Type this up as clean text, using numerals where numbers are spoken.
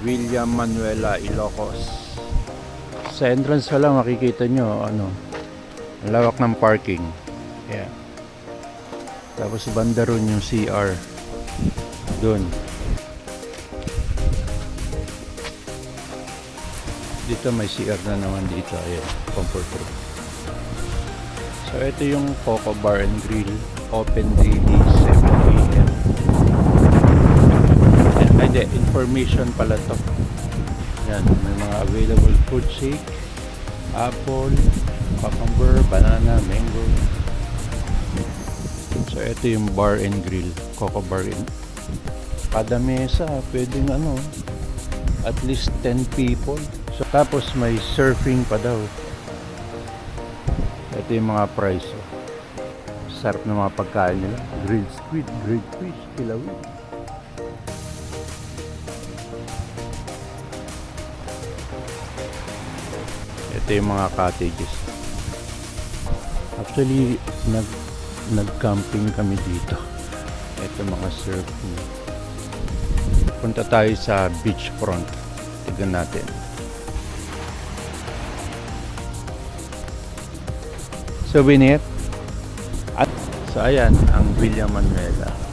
Villa Manuela, Ilocos. Sa entrance pa lang makikita nyo ang lawak ng parking. Yan. Tapos banda ron yung CR doon. Dito may CR na naman dito. Ayan, comfort room. So ito yung Coco Bar and Grill, open daily 7 AM. Ay di, information pala to. Yan, may mga available food shake, apple, cucumber, banana, mango. So ito yung bar and grill, Coco Bar and kada mesa pwedeng at least 10 people. So tapos may surfing pa daw. Ito yung mga price. Sarap ng mga pagkain nila. Grilled squid, grilled fish, kilawin. Ito yung mga cottages. Actually, nag-camping kami dito. Ito mga surfing. Punta tayo sa beachfront. Tignan natin. Souvenir. At so ayan ang Villa Manuela.